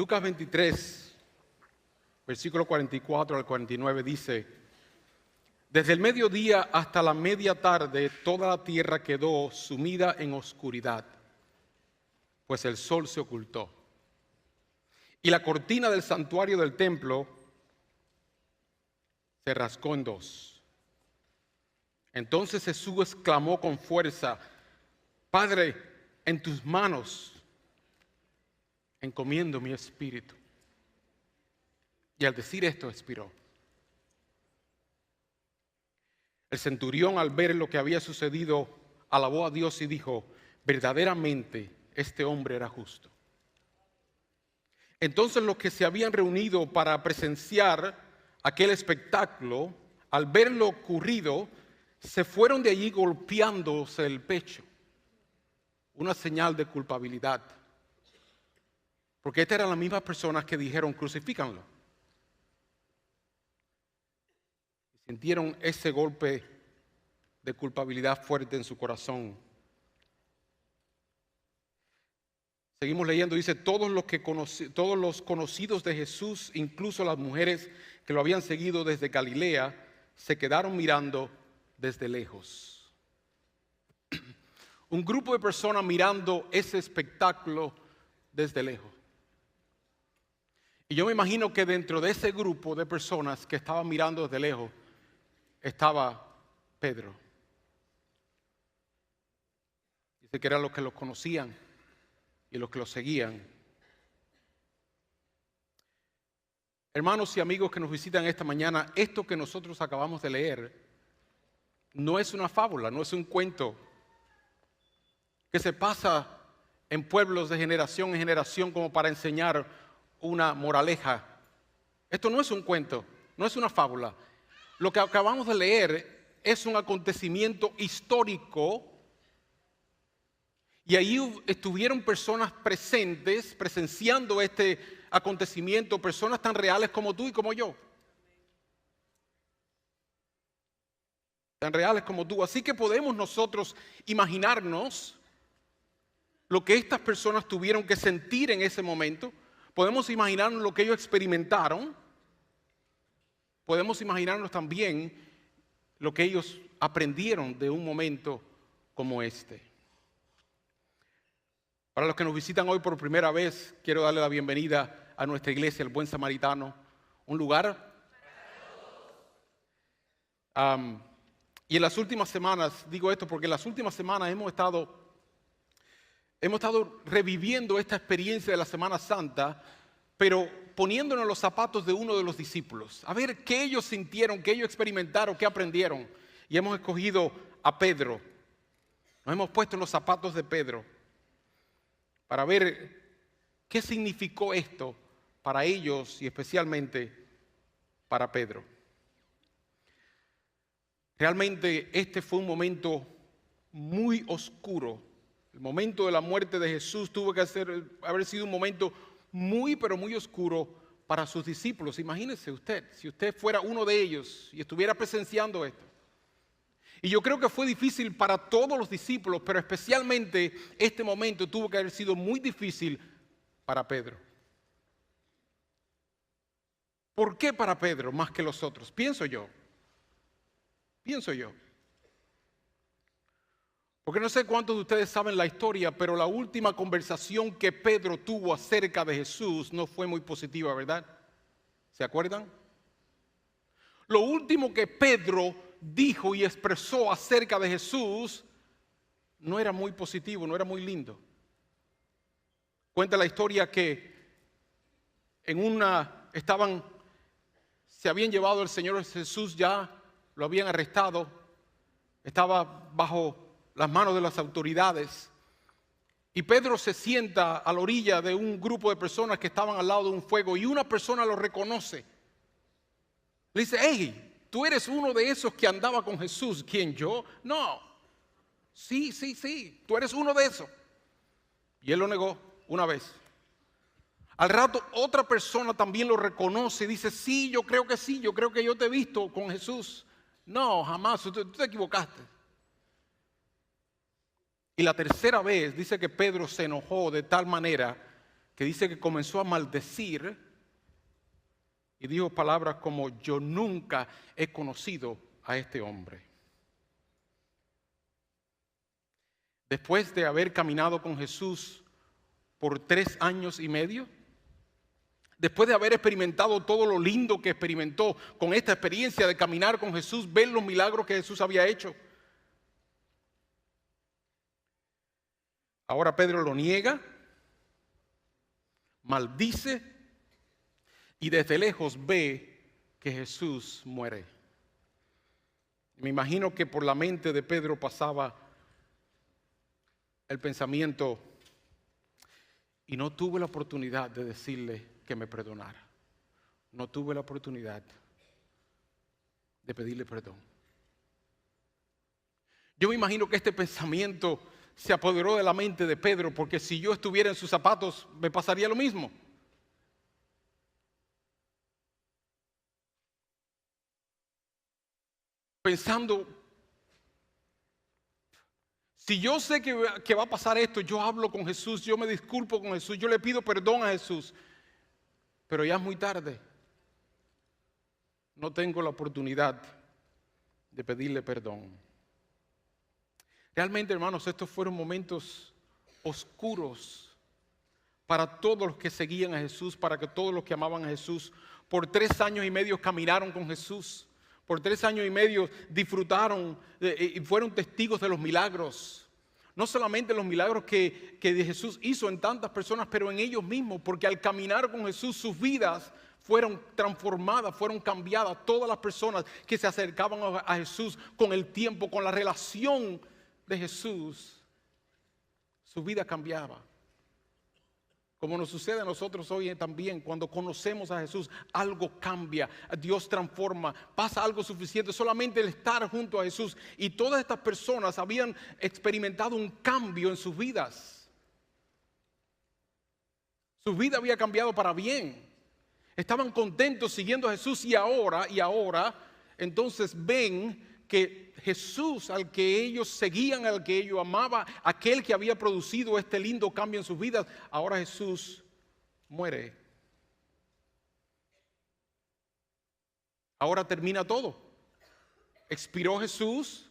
Lucas 23, versículo 44 al 49 dice: desde el mediodía hasta la media tarde toda la tierra quedó sumida en oscuridad, pues el sol se ocultó. Y la cortina del santuario del templo se rasgó en dos. Entonces Jesús exclamó con fuerza: Padre, en tus manos encomiendo mi espíritu. Y al decir esto expiró. El centurión, al ver lo que había sucedido, alabó a Dios y dijo: verdaderamente este hombre era justo. Entonces los que se habían reunido para presenciar aquel espectáculo, al ver lo ocurrido, se fueron de allí golpeándose el pecho, una señal de culpabilidad. Porque estas eran las mismas personas que dijeron: crucifícanlo. Sintieron ese golpe de culpabilidad fuerte en su corazón. Seguimos leyendo, dice: todos los conocidos de Jesús, incluso las mujeres que lo habían seguido desde Galilea, se quedaron mirando desde lejos. Un grupo de personas mirando ese espectáculo desde lejos. Y yo me imagino que dentro de ese grupo de personas que estaban mirando desde lejos estaba Pedro. Dice que eran los que lo conocían y los que lo seguían. Hermanos y amigos que nos visitan esta mañana, esto que nosotros acabamos de leer no es una fábula, no es un cuento que se pasa en pueblos de generación en generación como para enseñar una moraleja. Esto no es un cuento, no es una fábula. Lo que acabamos de leer es un acontecimiento histórico. Y ahí estuvieron personas presentes, presenciando este acontecimiento, personas tan reales como tú y como yo. Tan reales como tú. Así que podemos nosotros imaginarnos lo que estas personas tuvieron que sentir en ese momento. Podemos imaginarnos lo que ellos experimentaron. Podemos imaginarnos también lo que ellos aprendieron de un momento como este. Para los que nos visitan hoy por primera vez, quiero darle la bienvenida a nuestra iglesia, el Buen Samaritano, un lugar. Y en las últimas semanas, digo esto porque en las últimas semanas hemos estado reviviendo esta experiencia de la Semana Santa, pero poniéndonos en los zapatos de uno de los discípulos, a ver qué ellos sintieron, qué ellos experimentaron, qué aprendieron. Y hemos escogido a Pedro, nos hemos puesto en los zapatos de Pedro, para ver qué significó esto para ellos y especialmente para Pedro. Realmente este fue un momento muy oscuro. El momento de la muerte de Jesús tuvo que haber sido un momento muy, pero muy oscuro para sus discípulos. Imagínese usted, si usted fuera uno de ellos y estuviera presenciando esto. Y yo creo que fue difícil para todos los discípulos, pero especialmente este momento tuvo que haber sido muy difícil para Pedro. ¿Por qué para Pedro más que los otros? Pienso yo. Porque no sé cuántos de ustedes saben la historia, pero la última conversación que Pedro tuvo acerca de Jesús no fue muy positiva, ¿verdad? ¿Se acuerdan? Lo último que Pedro dijo y expresó acerca de Jesús no era muy positivo, no era muy lindo. Cuenta la historia que se habían llevado al Señor Jesús, ya lo habían arrestado, estaba bajo las manos de las autoridades. Y Pedro se sienta a la orilla de un grupo de personas que estaban al lado de un fuego y una persona lo reconoce. Le dice: hey, tú eres uno de esos que andaba con Jesús. ¿Quién, yo? No. Sí, tú eres uno de esos. Y él lo negó una vez. Al rato otra persona también lo reconoce y dice: sí, yo creo que yo te he visto con Jesús. No, jamás, tú te equivocaste. Y la tercera vez dice que Pedro se enojó de tal manera que dice que comenzó a maldecir y dijo palabras como: yo nunca he conocido a este hombre. Después de haber caminado con Jesús por 3 años y medio, después de haber experimentado todo lo lindo que experimentó con esta experiencia de caminar con Jesús, ver los milagros que Jesús había hecho, ahora Pedro lo niega, maldice y desde lejos ve que Jesús muere. Me imagino que por la mente de Pedro pasaba el pensamiento: y no tuve la oportunidad de decirle que me perdonara. No tuve la oportunidad de pedirle perdón. Yo me imagino que este pensamiento se apoderó de la mente de Pedro, porque si yo estuviera en sus zapatos me pasaría lo mismo. Pensando, si yo sé que va a pasar esto, yo hablo con Jesús, yo me disculpo con Jesús, yo le pido perdón a Jesús, pero ya es muy tarde. No tengo la oportunidad de pedirle perdón. Realmente, hermanos, estos fueron momentos oscuros para todos los que seguían a Jesús, para que todos los que amaban a Jesús. Por 3 años y medio caminaron con Jesús. Por 3 años y medio disfrutaron y fueron testigos de los milagros. No solamente los milagros que Jesús hizo en tantas personas, pero en ellos mismos, porque al caminar con Jesús sus vidas fueron transformadas, fueron cambiadas. Todas las personas que se acercaban a Jesús con el tiempo, con la relación de Jesús, su vida cambiaba. Como nos sucede a nosotros hoy también, cuando conocemos a Jesús, algo cambia, Dios transforma, pasa algo suficiente, solamente el estar junto a Jesús. Y todas estas personas habían experimentado un cambio en sus vidas. Su vida había cambiado para bien. Estaban contentos siguiendo a Jesús y ahora, entonces ven que Jesús, al que ellos seguían, al que ellos amaban, aquel que había producido este lindo cambio en sus vidas, ahora Jesús muere. Ahora termina todo. Expiró Jesús.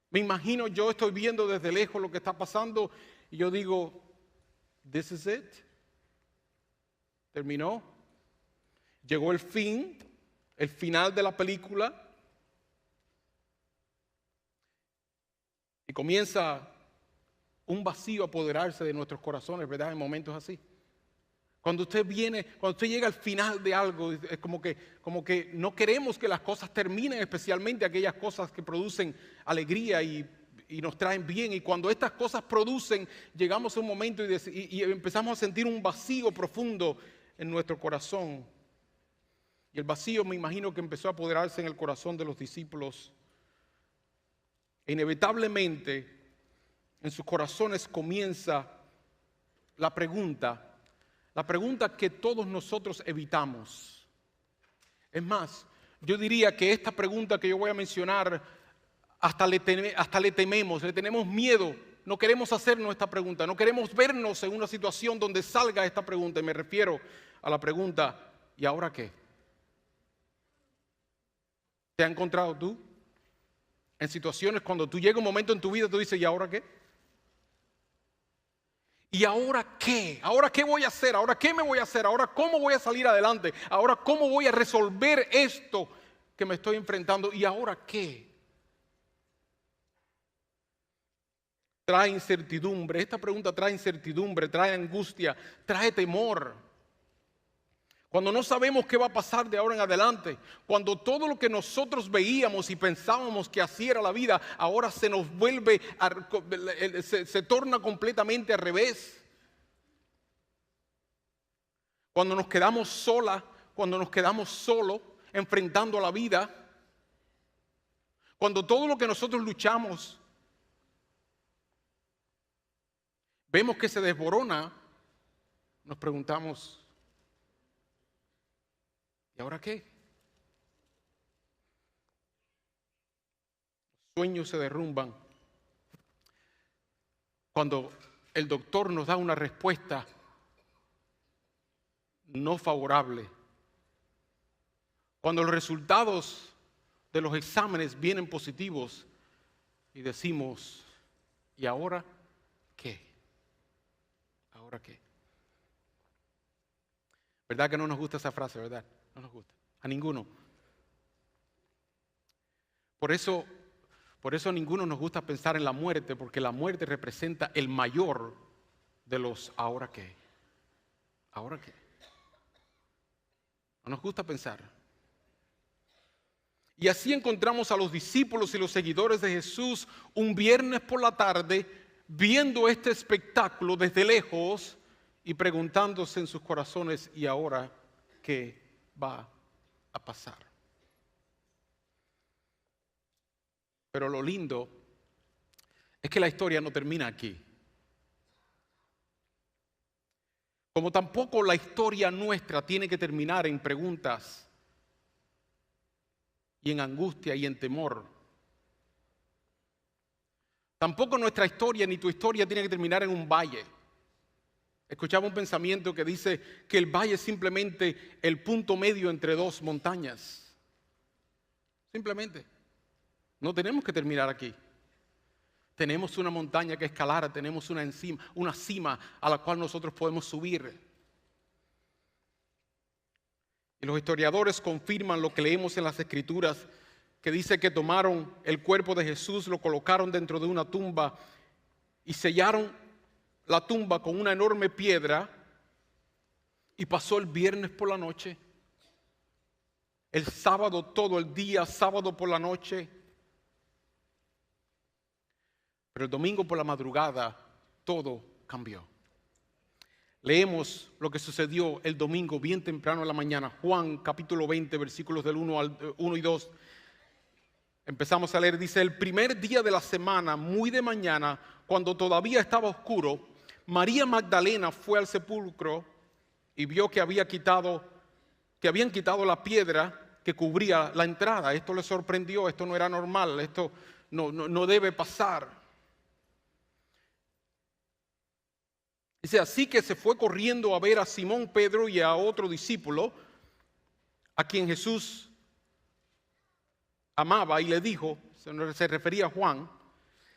Me imagino, yo estoy viendo desde lejos lo que está pasando y yo digo: this is it. Terminó. Llegó el fin, el final de la película. Y comienza un vacío a apoderarse de nuestros corazones, ¿verdad? En momentos así. Cuando usted llega al final de algo, es como que no queremos que las cosas terminen, especialmente aquellas cosas que producen alegría y nos traen bien. Y cuando estas cosas producen, llegamos a un momento y empezamos a sentir un vacío profundo en nuestro corazón. Y el vacío, me imagino, que empezó a apoderarse en el corazón de los discípulos. Inevitablemente en sus corazones comienza la pregunta que todos nosotros evitamos. Es más, yo diría que esta pregunta que yo voy a mencionar hasta le tememos, le tenemos miedo. No queremos hacernos esta pregunta, no queremos vernos en una situación donde salga esta pregunta. Y me refiero a la pregunta: ¿y ahora qué? ¿Te has encontrado tú en situaciones cuando tú llega un momento en tu vida, tú dices: ¿y ahora qué? ¿Y ahora qué? ¿Ahora qué voy a hacer? ¿Ahora qué me voy a hacer? ¿Ahora cómo voy a salir adelante? ¿Ahora cómo voy a resolver esto que me estoy enfrentando? ¿Y ahora qué? Trae incertidumbre. Esta pregunta trae incertidumbre, trae angustia, trae temor. Cuando no sabemos qué va a pasar de ahora en adelante, cuando todo lo que nosotros veíamos y pensábamos que así era la vida, ahora se nos vuelve, se torna completamente al revés. Cuando nos quedamos solas, cuando nos quedamos solos enfrentando a la vida, cuando todo lo que nosotros luchamos vemos que se desborona, nos preguntamos: ¿y ahora qué? Los sueños se derrumban cuando el doctor nos da una respuesta no favorable. Cuando los resultados de los exámenes vienen positivos y decimos, ¿y ahora qué? ¿Ahora qué? ¿Verdad que no nos gusta esa frase, verdad? No nos gusta. A ninguno. Por eso a ninguno nos gusta pensar en la muerte, porque la muerte representa el mayor de los ¿ahora qué? ¿Ahora qué? No nos gusta pensar. Y así encontramos a los discípulos y los seguidores de Jesús un viernes por la tarde viendo este espectáculo desde lejos y preguntándose en sus corazones, ¿y ahora qué va a pasar? Pero lo lindo es que la historia no termina aquí. Como tampoco la historia nuestra tiene que terminar en preguntas y en angustia y en temor. Tampoco nuestra historia ni tu historia tiene que terminar en un valle. Escuchaba un pensamiento que dice que el valle es simplemente el punto medio entre dos montañas. Simplemente. No tenemos que terminar aquí. Tenemos una montaña que escalar, tenemos una cima a la cual nosotros podemos subir. Y los historiadores confirman lo que leemos en las Escrituras, que dice que tomaron el cuerpo de Jesús, lo colocaron dentro de una tumba y sellaron la tumba con una enorme piedra, y pasó el viernes por la noche, el sábado todo el día, sábado por la noche. Pero el domingo por la madrugada todo cambió. Leemos lo que sucedió el domingo bien temprano en la mañana. Juan capítulo 20 versículos del 1 y 2. Empezamos a leer, dice: el primer día de la semana, muy de mañana, cuando todavía estaba oscuro, María Magdalena fue al sepulcro y vio que habían quitado la piedra que cubría la entrada. Esto le sorprendió, esto no era normal, esto no debe pasar. Dice, así que se fue corriendo a ver a Simón Pedro y a otro discípulo, a quien Jesús amaba, y le dijo, se refería a Juan,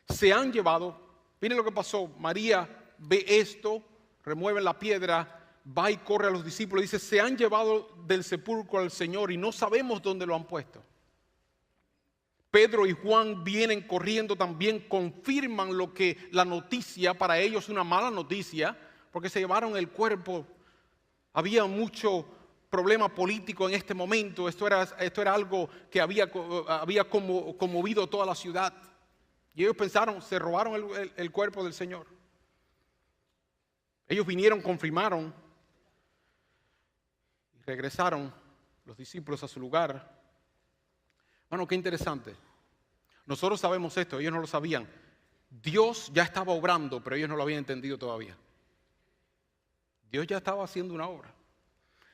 se han llevado, miren lo que pasó, María ve esto, remueven la piedra, va y corre a los discípulos, dice, se han llevado del sepulcro al Señor y no sabemos dónde lo han puesto. Pedro y Juan vienen corriendo también, confirman lo que la noticia, para ellos una mala noticia, porque se llevaron el cuerpo. Había mucho problema político en este momento, esto era algo que había conmovido toda la ciudad. Y ellos pensaron, se robaron el cuerpo del Señor. Ellos vinieron, confirmaron, y regresaron los discípulos a su lugar. Bueno, qué interesante. Nosotros sabemos esto, ellos no lo sabían. Dios ya estaba obrando, pero ellos no lo habían entendido todavía. Dios ya estaba haciendo una obra.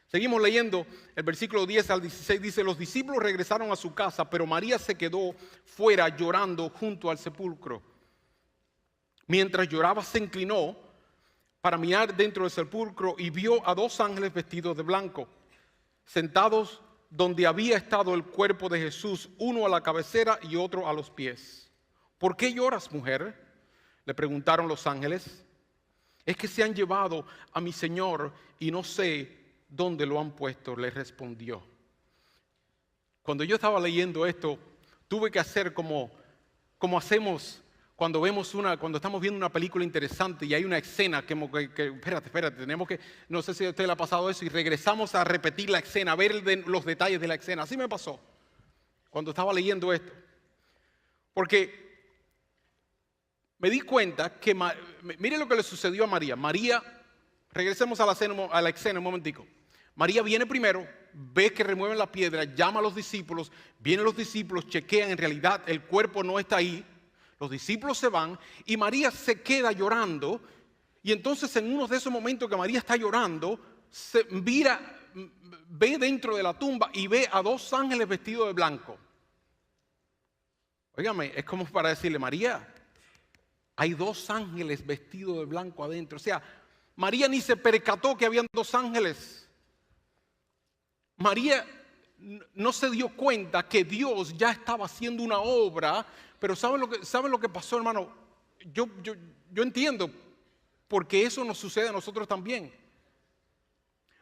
Seguimos leyendo, el versículo 10 al 16 dice, los discípulos regresaron a su casa, pero María se quedó fuera llorando junto al sepulcro. Mientras lloraba se inclinó para mirar dentro del sepulcro y vio a dos ángeles vestidos de blanco, sentados donde había estado el cuerpo de Jesús, uno a la cabecera y otro a los pies. ¿Por qué lloras, mujer?, le preguntaron los ángeles. Es que se han llevado a mi Señor y no sé dónde lo han puesto, le respondió. Cuando yo estaba leyendo esto, tuve que hacer como hacemos cuando estamos viendo una película interesante y hay una escena que espérate, tenemos que, no sé si a usted le ha pasado eso, y regresamos a repetir la escena, a ver los detalles de la escena. Así me pasó cuando estaba leyendo esto. Porque me di cuenta que, mire lo que le sucedió a María. María, regresemos a la escena un momentico. María viene primero, ve que remueven la piedra, llama a los discípulos, vienen los discípulos, chequean, en realidad el cuerpo no está ahí. Los discípulos se van y María se queda llorando. Y entonces en uno de esos momentos que María está llorando, se mira, ve dentro de la tumba y ve a dos ángeles vestidos de blanco. Óigame, es como para decirle, María, hay dos ángeles vestidos de blanco adentro. O sea, María ni se percató que habían dos ángeles. María no se dio cuenta que Dios ya estaba haciendo una obra, pero ¿saben lo que pasó, hermano? Yo entiendo, porque eso nos sucede a nosotros también.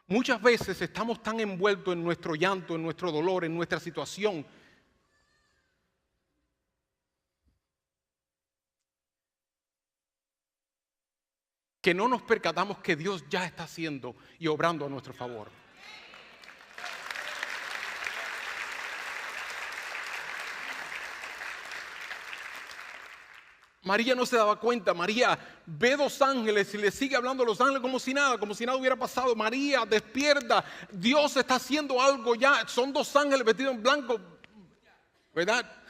Muchas veces estamos tan envueltos en nuestro llanto, en nuestro dolor, en nuestra situación, que no nos percatamos que Dios ya está haciendo y obrando a nuestro favor. María no se daba cuenta. María ve 2 ángeles y le sigue hablando a los ángeles como si nada hubiera pasado. María, despierta, Dios está haciendo algo ya. Son 2 ángeles vestidos en blanco, ¿verdad?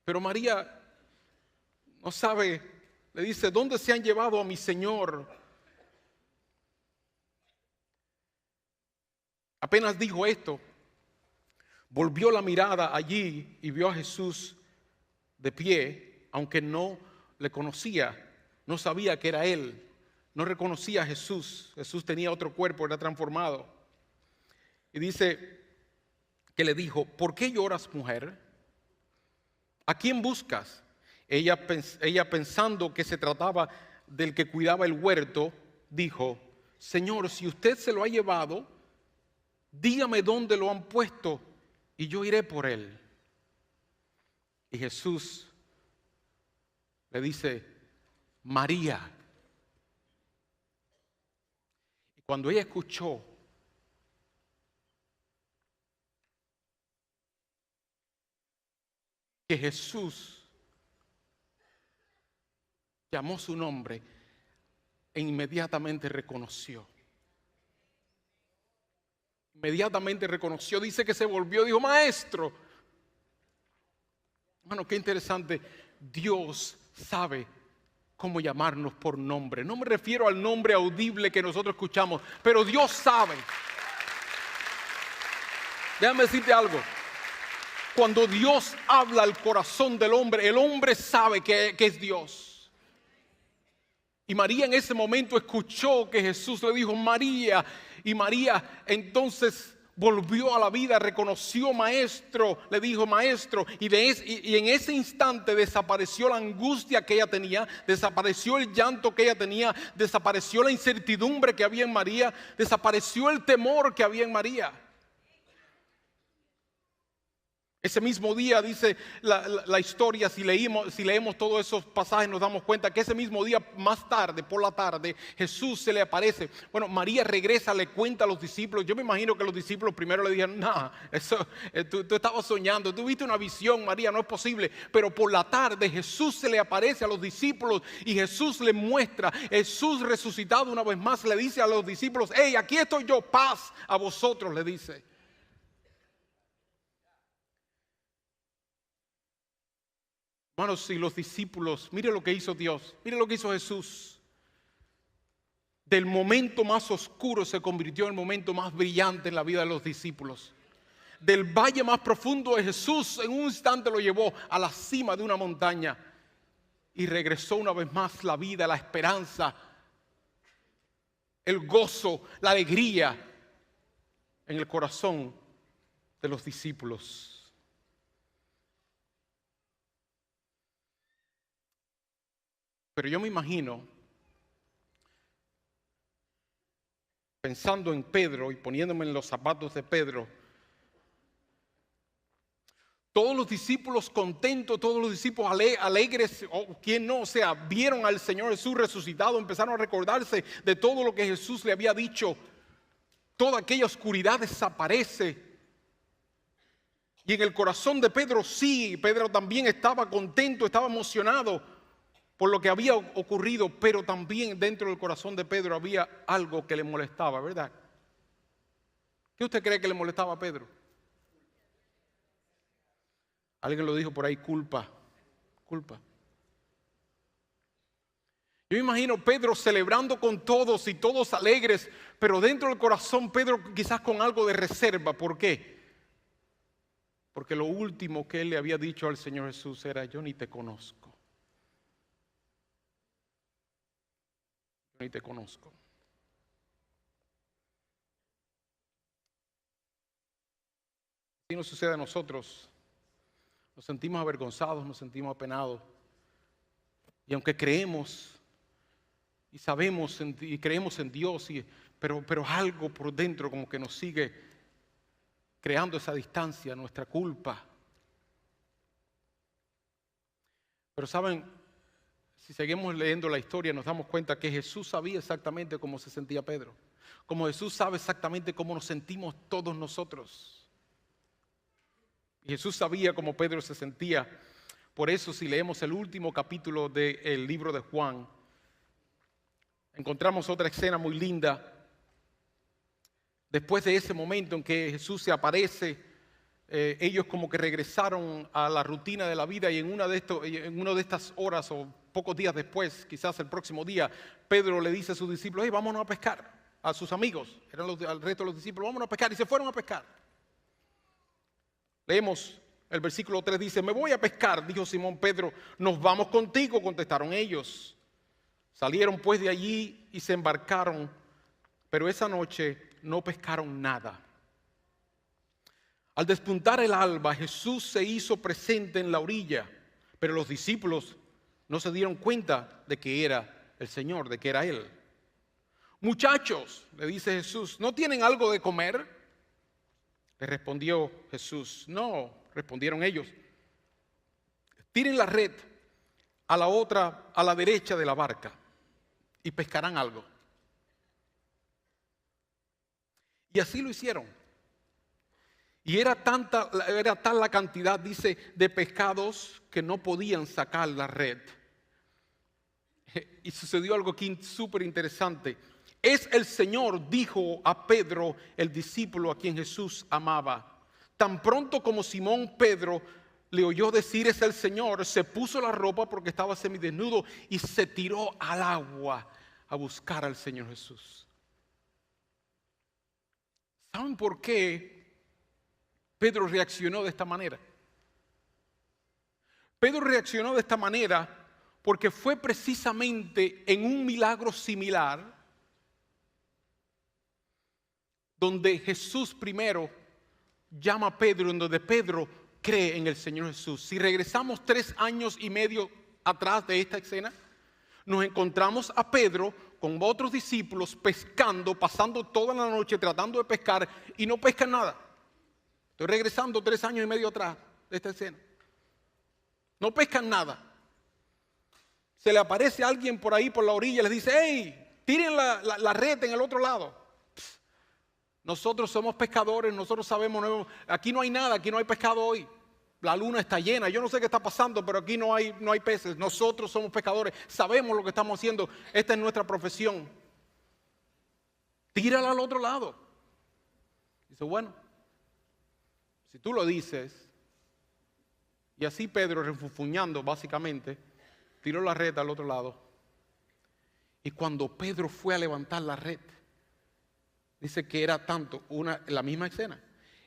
Pero María no sabe, le dice: ¿dónde se han llevado a mi Señor? Apenas dijo esto, volvió la mirada allí y vio a Jesús de pie, aunque no le conocía, no sabía que era él, no reconocía a Jesús. Jesús tenía otro cuerpo, era transformado. Y dice que le dijo: ¿por qué lloras, mujer? ¿A quién buscas? Ella pensando que se trataba del que cuidaba el huerto, dijo: Señor, si usted se lo ha llevado, dígame dónde lo han puesto y yo iré por él. Y Jesús le dice: María. Y cuando ella escuchó que Jesús llamó su nombre, e inmediatamente reconoció. Inmediatamente reconoció, dice que se volvió, dijo: Maestro. Hermano, qué interesante. Dios sabe cómo llamarnos por nombre. No me refiero al nombre audible que nosotros escuchamos, pero Dios sabe. Déjame decirte algo. Cuando Dios habla al corazón del hombre, el hombre sabe que es Dios. Y María en ese momento escuchó que Jesús le dijo: María. Y María entonces volvió a la vida, reconoció maestro, le dijo: maestro. Y en ese instante desapareció la angustia que ella tenía, desapareció el llanto que ella tenía, desapareció la incertidumbre que había en María, desapareció el temor que había en María. Ese mismo día, dice la historia, si leemos todos esos pasajes, nos damos cuenta que ese mismo día, más tarde, por la tarde, Jesús se le aparece. Bueno, María regresa, le cuenta a los discípulos. Yo me imagino que los discípulos primero le dijeron: no, tú estabas soñando, tú viste una visión, María, no es posible. Pero por la tarde Jesús se le aparece a los discípulos y Jesús le muestra, Jesús resucitado una vez más, le dice a los discípulos: hey, aquí estoy yo, paz a vosotros, le dice. Hermanos, si los discípulos, mire lo que hizo Dios, mire lo que hizo Jesús. Del momento más oscuro se convirtió en el momento más brillante en la vida de los discípulos. Del valle más profundo de Jesús, en un instante lo llevó a la cima de una montaña. Y regresó una vez más la vida, la esperanza, el gozo, la alegría en el corazón de los discípulos. Pero yo me imagino, pensando en Pedro y poniéndome en los zapatos de Pedro, todos los discípulos contentos, todos los discípulos alegres, o quien no, o sea, vieron al Señor Jesús resucitado, empezaron a recordarse de todo lo que Jesús le había dicho. Toda aquella oscuridad desaparece. Y en el corazón de Pedro, sí, Pedro también estaba contento, estaba emocionado por lo que había ocurrido, pero también dentro del corazón de Pedro había algo que le molestaba, ¿verdad? ¿Qué usted cree que le molestaba a Pedro? Alguien lo dijo por ahí: culpa. Yo me imagino Pedro celebrando con todos y todos alegres, pero dentro del corazón Pedro quizás con algo de reserva. ¿Por qué? Porque lo último que él le había dicho al Señor Jesús era: yo ni te conozco. Ni te conozco. Si nos sucede a nosotros, nos sentimos avergonzados, nos sentimos apenados. Y aunque creemos y sabemos y creemos en Dios, pero algo por dentro como que nos sigue creando esa distancia, nuestra culpa. Pero saben, si seguimos leyendo la historia nos damos cuenta que Jesús sabía exactamente cómo se sentía Pedro. Como Jesús sabe exactamente cómo nos sentimos todos nosotros. Y Jesús sabía cómo Pedro se sentía. Por eso si leemos el último capítulo del libro de Juan, encontramos otra escena muy linda. Después de ese momento en que Jesús se aparece, ellos como que regresaron a la rutina de la vida y en una de estas horas o pocos días después, quizás el próximo día, Pedro le dice a sus discípulos: hey, vámonos a pescar. A sus amigos, al resto de los discípulos: vámonos a pescar. Y se fueron a pescar. Leemos el versículo 3, dice: me voy a pescar, dijo Simón Pedro. Nos vamos contigo, contestaron ellos. Salieron pues de allí y se embarcaron, pero esa noche no pescaron nada. Al despuntar el alba, Jesús se hizo presente en la orilla, pero los discípulos no se dieron cuenta de que era el Señor, de que era Él. Muchachos, le dice Jesús, ¿no tienen algo de comer? Le respondió Jesús. No, respondieron ellos. Tiren la red a la derecha de la barca y pescarán algo. Y así lo hicieron. Y era tal la cantidad, dice, de pescados que no podían sacar la red. Y sucedió algo aquí súper interesante. Es el Señor, dijo a Pedro, el discípulo a quien Jesús amaba. Tan pronto como Simón Pedro le oyó decir es el Señor, se puso la ropa porque estaba semidesnudo y se tiró al agua a buscar al Señor Jesús. ¿Saben por qué Pedro reaccionó de esta manera? Pedro reaccionó de esta manera porque fue precisamente en un milagro similar donde Jesús primero llama a Pedro, en donde Pedro cree en el Señor Jesús. Si regresamos 3 años y medio atrás de esta escena, nos encontramos a Pedro con otros discípulos pescando, pasando toda la noche tratando de pescar y no pescan nada. Estoy regresando 3 años y medio atrás de esta escena. No pescan nada. Se le aparece alguien por ahí por la orilla y les dice: hey, tiren la red en el otro lado. Nosotros somos pescadores, nosotros sabemos, aquí no hay nada, aquí no hay pescado hoy. La luna está llena, yo no sé qué está pasando, pero aquí no hay peces. Nosotros somos pescadores, sabemos lo que estamos haciendo, esta es nuestra profesión. Tírala al otro lado. Dice: bueno, si tú lo dices. Y así Pedro, refunfuñando básicamente, tiró la red al otro lado. Y cuando Pedro fue a levantar la red, dice que era tanto, la misma escena,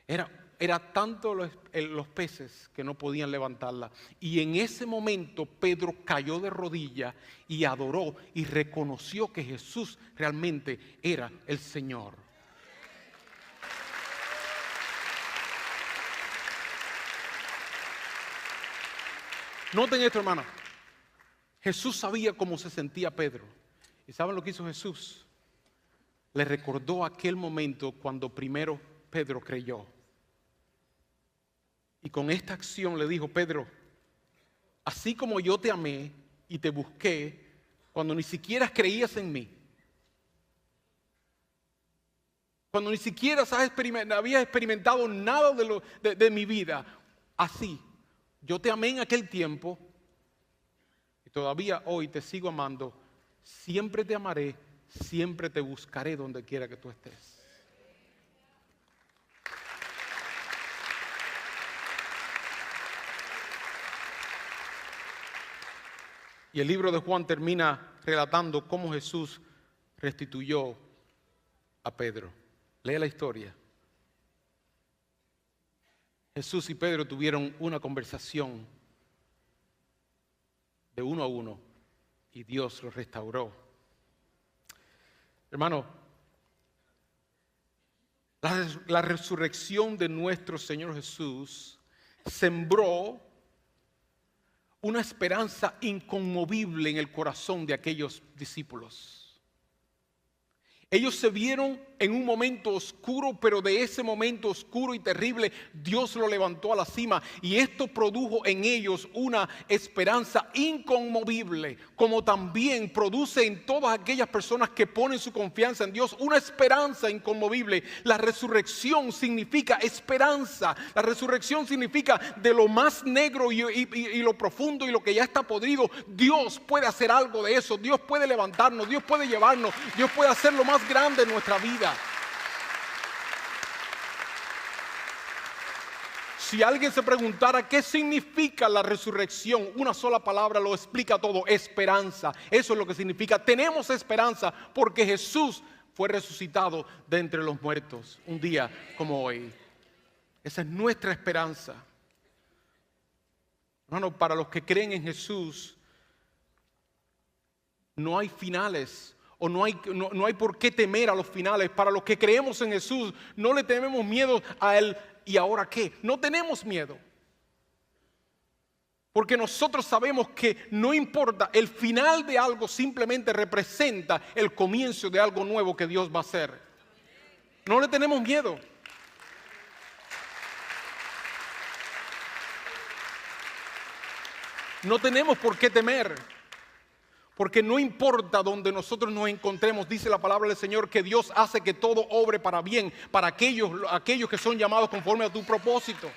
era tanto los peces que no podían levantarla. Y en ese momento Pedro cayó de rodillas y adoró y reconoció que Jesús realmente era el Señor. Noten esto, hermano. Jesús sabía cómo se sentía Pedro. ¿Y saben lo que hizo Jesús? Le recordó aquel momento cuando primero Pedro creyó. Y con esta acción le dijo: Pedro, así como yo te amé y te busqué cuando ni siquiera creías en mí, cuando ni siquiera habías experimentado nada de mi vida, así yo te amé en aquel tiempo y todavía hoy te sigo amando. Siempre te amaré, siempre te buscaré donde quiera que tú estés. Y el libro de Juan termina relatando cómo Jesús restituyó a Pedro. Lea la historia. Jesús y Pedro tuvieron una conversación de uno a uno y Dios los restauró. Hermano, La resurrección de nuestro Señor Jesús sembró una esperanza inconmovible en el corazón de aquellos discípulos. Ellos se vieron en un momento oscuro, pero de ese momento oscuro y terrible, Dios lo levantó a la cima. Y esto produjo en ellos una esperanza inconmovible, como también produce en todas aquellas personas que ponen su confianza en Dios una esperanza inconmovible. La resurrección significa esperanza. La resurrección significa de lo más negro y lo profundo y lo que ya está podrido, Dios puede hacer algo de eso. Dios puede levantarnos, Dios puede llevarnos, Dios puede hacer lo más grande en nuestra vida. Si alguien se preguntara qué significa la resurrección, una sola palabra lo explica todo: esperanza. Eso es lo que significa. Tenemos esperanza porque Jesús fue resucitado de entre los muertos un día como hoy. Esa es nuestra esperanza. Hermano, para los que creen en Jesús, no hay finales. O no hay por qué temer a los finales. Para los que creemos en Jesús, no le tenemos miedo a Él. ¿Y ahora qué? No tenemos miedo. Porque nosotros sabemos que no importa, el final de algo simplemente representa el comienzo de algo nuevo que Dios va a hacer. No le tenemos miedo. No tenemos por qué temer. Porque no importa donde nosotros nos encontremos, dice la palabra del Señor, que Dios hace que todo obre para bien, para aquellos que son llamados conforme a tu propósito.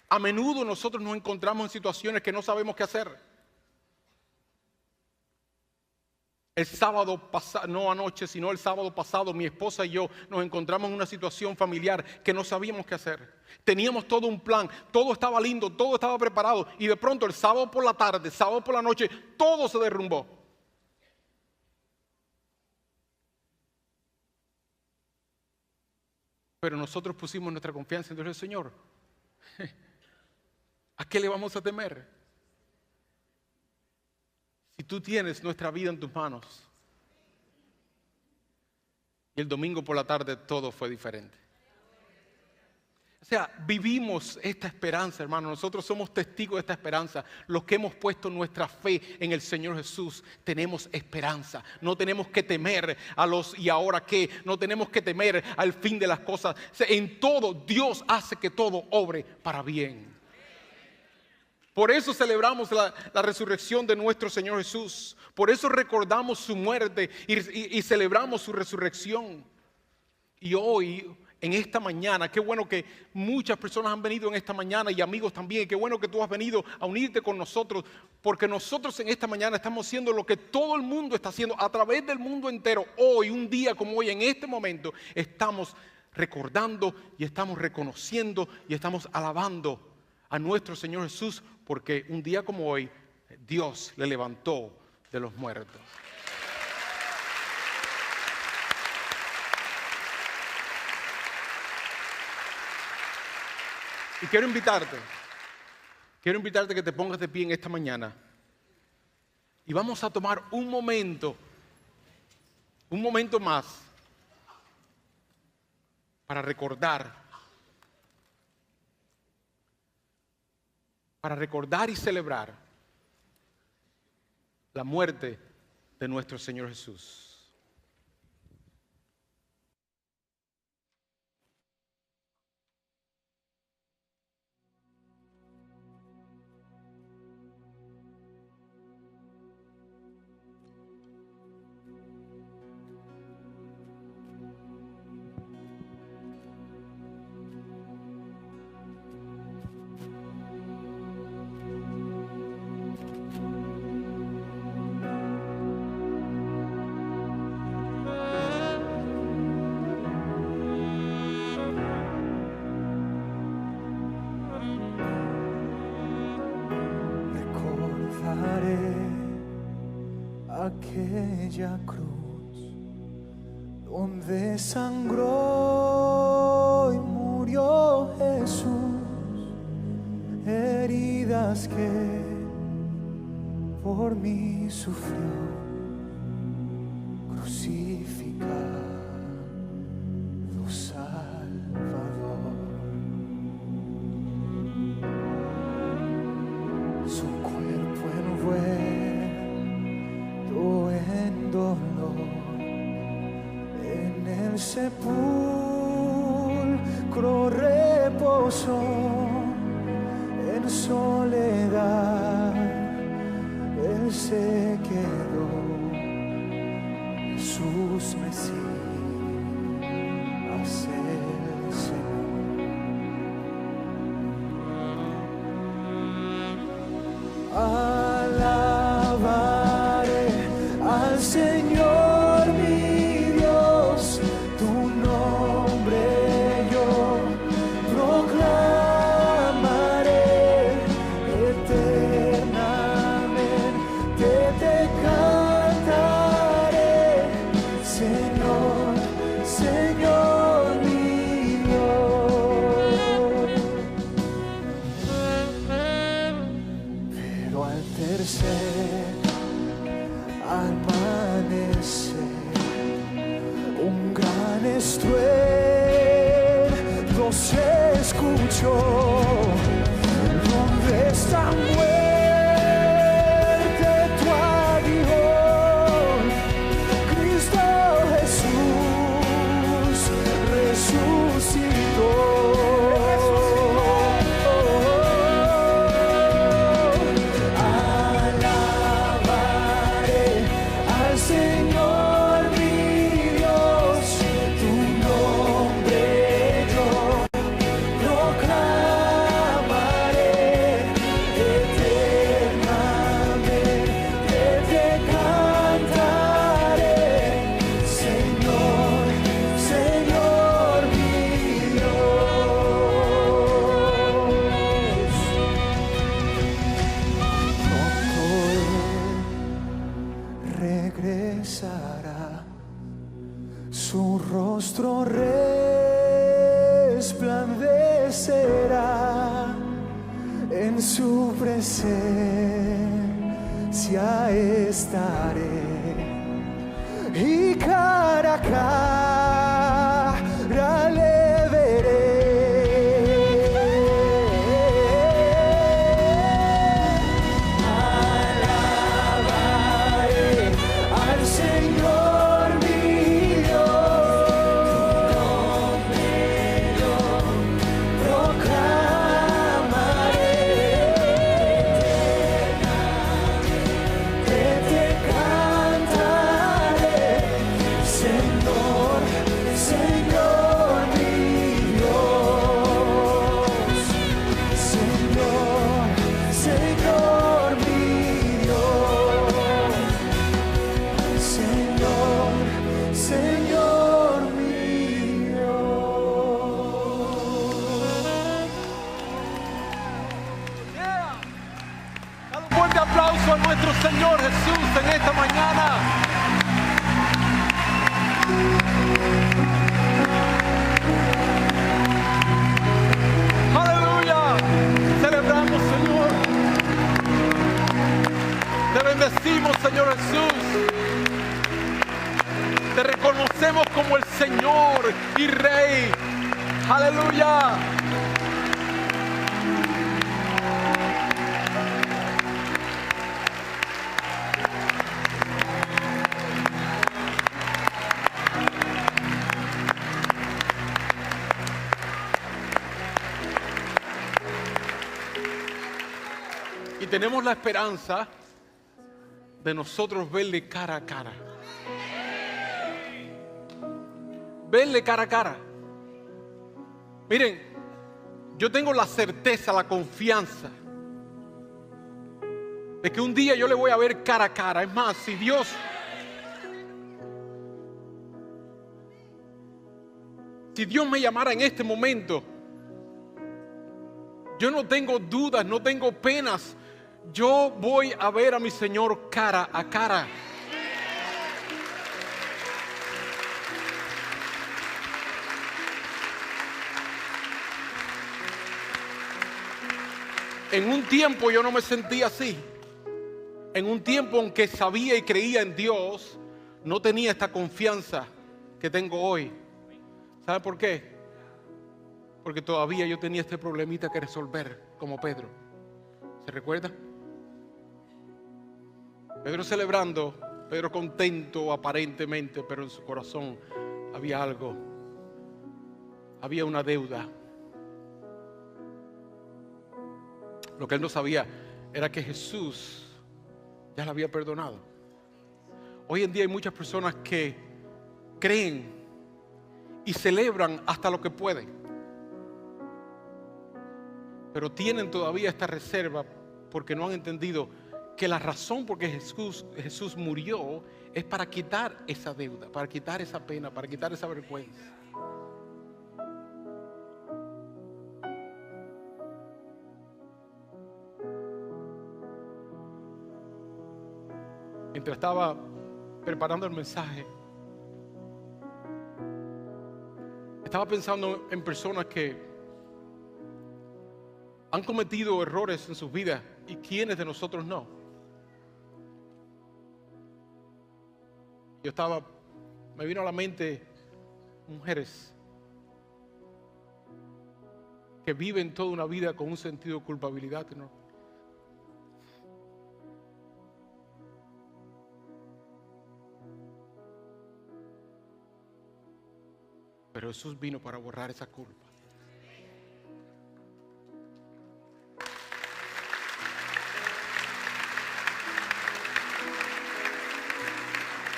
A menudo nosotros nos encontramos en situaciones que no sabemos qué hacer. El sábado pasado, no anoche, sino el sábado pasado, mi esposa y yo nos encontramos en una situación familiar que no sabíamos qué hacer. Teníamos todo un plan, todo estaba lindo, todo estaba preparado, y de pronto el sábado por la tarde, sábado por la noche, todo se derrumbó. Pero nosotros pusimos nuestra confianza en Dios. El Señor, ¿a qué le vamos a temer? Si tú tienes nuestra vida en tus manos. Y el domingo por la tarde todo fue diferente. O sea, vivimos esta esperanza, hermano. Nosotros somos testigos de esta esperanza. Los que hemos puesto nuestra fe en el Señor Jesús, tenemos esperanza. No tenemos que temer a los ¿y ahora qué? No tenemos que temer al fin de las cosas. O sea, en todo, Dios hace que todo obre para bien. Por eso celebramos la resurrección de nuestro Señor Jesús. Por eso recordamos su muerte y celebramos su resurrección. Y hoy, en esta mañana, qué bueno que muchas personas han venido en esta mañana y amigos también. Qué bueno que tú has venido a unirte con nosotros, porque nosotros en esta mañana estamos haciendo lo que todo el mundo está haciendo a través del mundo entero. Hoy, un día como hoy, en este momento, estamos recordando y estamos reconociendo y estamos alabando a nuestro Señor Jesús, porque un día como hoy Dios le levantó de los muertos. Y quiero invitarte que te pongas de pie en esta mañana y vamos a tomar un momento más para recordar y celebrar la muerte de nuestro Señor Jesús. Aquella cruz donde sangró y murió Jesús, heridas que por mí sufrió, el sepulcro reposó en soledad, Él se quedó. Jesús Mesías, el Señor. Alabaré al Señor mi Dios, tu nombre yo proclamaré eternamente, te cantaré, Señor, Señor mi Dios. Pero al tercer amanecer, un gran estruendo se escuchó. ¿Dónde está muerte tu aguijón? Cristo Jesús resucitó. Alabaré al Señor mi Dios, tu nombre yo proclamaré eternamente, te cantaré, Señor, Señor mi Dios. Pronto Él regresará, su rostro resplandecerá, en su presencia estaré, y cara a cara le veré. Alabaré al Señor mi Dios, tu nombre yo proclamaré eternamente, te cantaré, Señor, Señor mi Dios, Señor, Señor mi Dios, Señor, Señor mi Dios. Dale un fuerte aplauso a nuestro Señor Jesús en esta mañana. Aleluya. Celebramos, Señor. Te bendecimos, Señor Jesús. Te reconocemos como el Señor y Rey. Aleluya. Y tenemos la esperanza de nosotros verle cara a cara. Verle cara a cara. Miren, yo tengo la certeza, la confianza de que un día yo le voy a ver cara a cara. Es más, si Dios me llamara en este momento, yo no tengo dudas, no tengo penas. Yo voy a ver a mi Señor cara a cara. En un tiempo yo no me sentía así. En un tiempo, aunque sabía y creía en Dios, no tenía esta confianza que tengo hoy. ¿Sabe por qué? Porque todavía yo tenía este problemita que resolver, como Pedro. ¿Se recuerda? Pedro celebrando, Pedro contento aparentemente, pero en su corazón había algo, había una deuda. Lo que él no sabía era que Jesús ya la había perdonado. Hoy en día hay muchas personas que creen y celebran hasta lo que pueden, pero tienen todavía esta reserva porque no han entendido que la razón por que Jesús murió es para quitar esa deuda, para quitar esa pena, para quitar esa vergüenza. Mientras estaba preparando el mensaje, estaba pensando en personas que han cometido errores en sus vidas y quiénes de nosotros no. Me vino a la mente mujeres que viven toda una vida con un sentido de culpabilidad, ¿no? Pero Jesús vino para borrar esa culpa.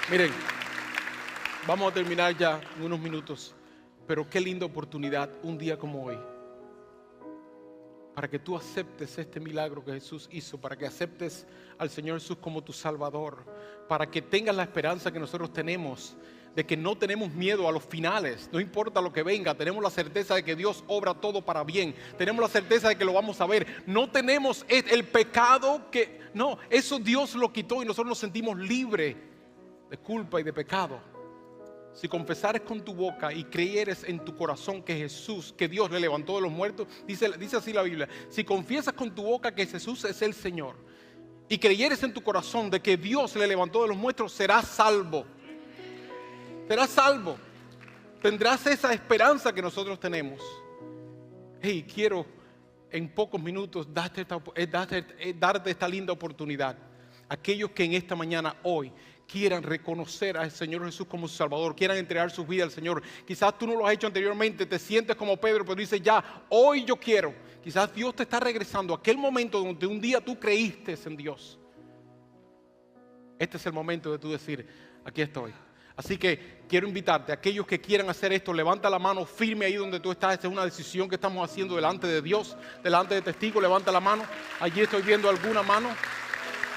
Miren, vamos a terminar ya en unos minutos, pero qué linda oportunidad un día como hoy, para que tú aceptes este milagro que Jesús hizo, para que aceptes al Señor Jesús como tu Salvador, para que tengas la esperanza que nosotros tenemos, de que no tenemos miedo a los finales, no importa lo que venga, tenemos la certeza de que Dios obra todo para bien, tenemos la certeza de que lo vamos a ver, no tenemos el pecado que, no, eso Dios lo quitó y nosotros nos sentimos libres de culpa y de pecado. Si confesares con tu boca y creyeres en tu corazón que Jesús, que Dios le levantó de los muertos, dice así la Biblia, si confiesas con tu boca que Jesús es el Señor y creyeres en tu corazón de que Dios le levantó de los muertos, serás salvo. Serás salvo. Tendrás esa esperanza que nosotros tenemos. Hey, quiero en pocos minutos darte esta linda oportunidad. Aquellos que en esta mañana, hoy, quieran reconocer al Señor Jesús como su Salvador, quieran entregar su vida al Señor. Quizás tú no lo has hecho anteriormente, te sientes como Pedro, pero dices ya, hoy yo quiero. Quizás Dios te está regresando a aquel momento donde un día tú creíste en Dios. Este es el momento de tú decir, aquí estoy. Así que quiero invitarte, a aquellos que quieran hacer esto, levanta la mano firme ahí donde tú estás. Esta es una decisión que estamos haciendo delante de Dios, delante de testigos. Levanta la mano. Allí estoy viendo alguna mano.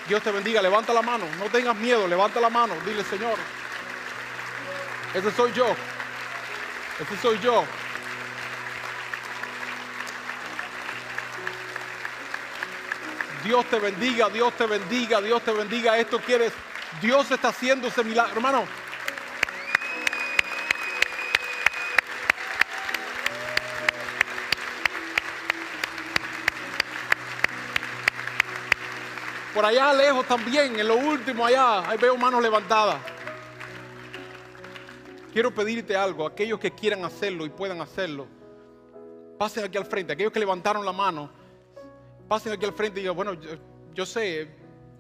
Dios te bendiga, levanta la mano, no tengas miedo, levanta la mano, dile: Señor, ese soy yo, ese soy yo. Dios te bendiga, Dios te bendiga, Dios te bendiga. Esto quieres, Dios está haciendo ese milagro, hermano. Por allá lejos también, en lo último allá, ahí veo manos levantadas. Quiero pedirte algo, aquellos que quieran hacerlo y puedan hacerlo, pasen aquí al frente. Aquellos que levantaron la mano, pasen aquí al frente y digan: bueno, yo sé,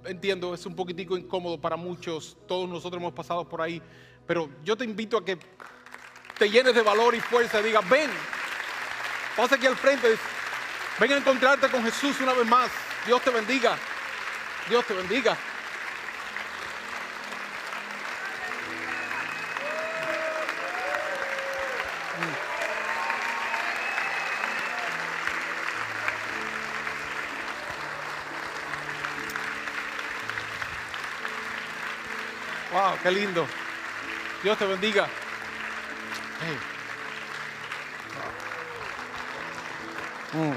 entiendo, es un poquitico incómodo para muchos, todos nosotros hemos pasado por ahí, pero yo te invito a que te llenes de valor y fuerza y digas: ven, pasa aquí al frente, ven a encontrarte con Jesús una vez más. Dios te bendiga. Dios te bendiga. Wow, qué lindo. Dios te bendiga. Hey. Wow.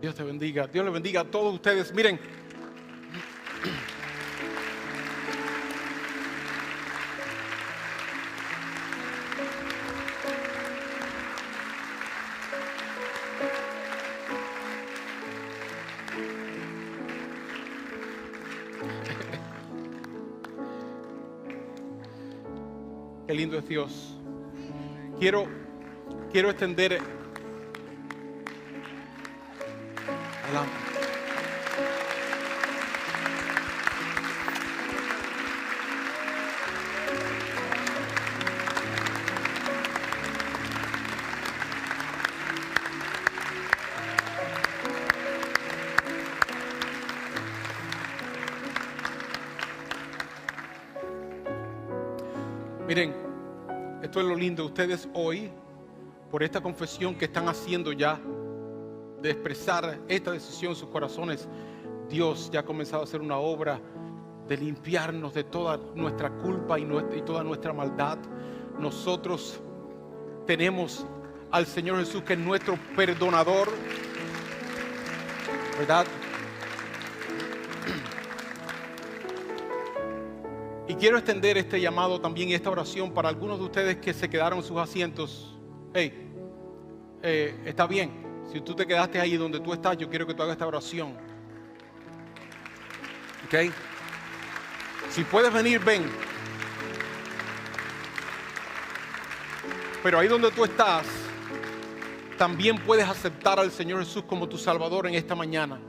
Dios te bendiga. Dios le bendiga a todos ustedes. Miren, qué lindo es Dios. Quiero extender adelante. Miren, esto es lo lindo. Ustedes hoy, por esta confesión que están haciendo ya, de expresar esta decisión en sus corazones, Dios ya ha comenzado a hacer una obra de limpiarnos de toda nuestra culpa y toda nuestra maldad. Nosotros tenemos al Señor Jesús, que es nuestro perdonador, ¿verdad? Y quiero extender este llamado también y esta oración para algunos de ustedes que se quedaron en sus asientos. Hey, está bien. Si tú te quedaste ahí donde tú estás, yo quiero que tú hagas esta oración. ¿Ok? Si puedes venir, ven. Pero ahí donde tú estás, también puedes aceptar al Señor Jesús como tu Salvador en esta mañana.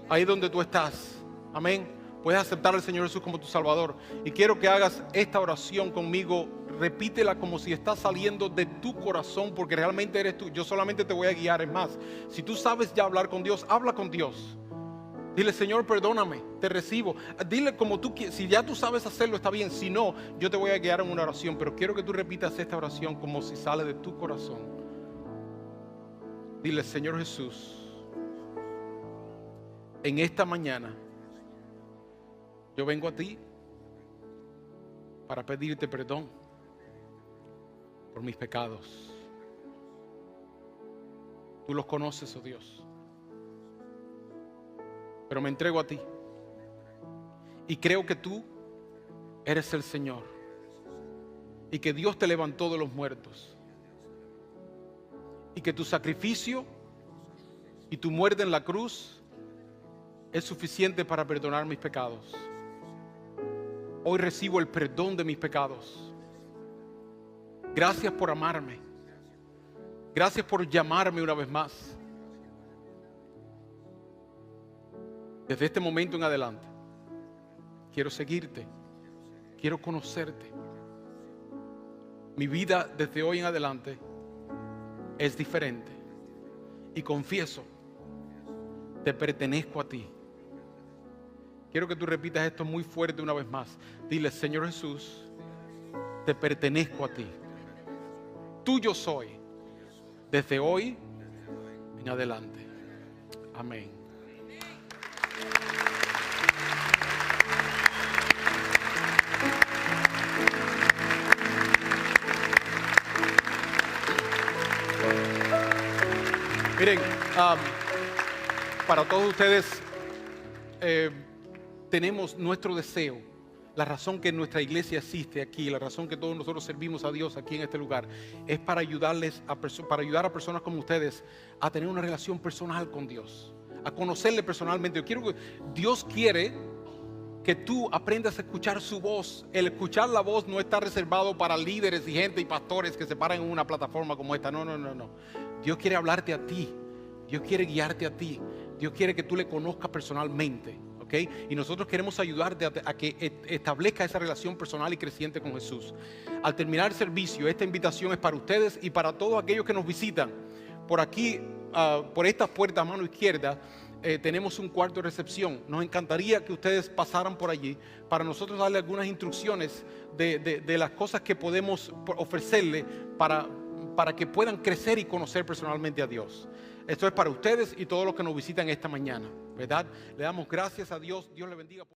Ahí donde tú estás. Amén. Puedes aceptar al Señor Jesús como tu Salvador. Y quiero que hagas esta oración conmigo. Repítela como si está saliendo de tu corazón, porque realmente eres tú. Yo solamente te voy a guiar. Es más, si tú sabes ya hablar con Dios, habla con Dios. Dile: Señor, perdóname, te recibo. Dile como tú quieras. Si ya tú sabes hacerlo, está bien. Si no, yo te voy a guiar en una oración. Pero quiero que tú repitas esta oración como si sale de tu corazón. Dile: Señor Jesús, en esta mañana yo vengo a ti para pedirte perdón por mis pecados. Tú los conoces, oh Dios. Pero me entrego a ti. Y creo que tú eres el Señor. Y que Dios te levantó de los muertos. Y que tu sacrificio y tu muerte en la cruz es suficiente para perdonar mis pecados. Hoy recibo el perdón de mis pecados. Gracias por amarme. Gracias por llamarme una vez más. Desde este momento en adelante, quiero seguirte. Quiero conocerte. Mi vida desde hoy en adelante es diferente. Y confieso, te pertenezco a ti. Quiero que tú repitas esto muy fuerte una vez más. Dile: Señor Jesús, te pertenezco a ti. Tuyo soy desde hoy en adelante. Amén. Miren, para todos ustedes tenemos nuestro deseo. La razón que nuestra iglesia existe aquí, la razón que todos nosotros servimos a Dios aquí en este lugar, es para para ayudar a personas como ustedes a tener una relación personal con Dios, a conocerle personalmente. Dios quiere que tú aprendas a escuchar su voz. El escuchar la voz no está reservado para líderes y gente y pastores que se paran en una plataforma como esta. No. Dios quiere hablarte a ti. Dios quiere guiarte a ti. Dios quiere que tú le conozcas personalmente. ¿Okay? Y nosotros queremos ayudarte a que establezca esa relación personal y creciente con Jesús. Al terminar el servicio, esta invitación es para ustedes y para todos aquellos que nos visitan. Por aquí, por estas puertas a mano izquierda, tenemos un cuarto de recepción. Nos encantaría que ustedes pasaran por allí para nosotros darle algunas instrucciones de las cosas que podemos ofrecerle para que puedan crecer y conocer personalmente a Dios. Esto es para ustedes y todos los que nos visitan esta mañana, ¿verdad? Le damos gracias a Dios. Dios le bendiga.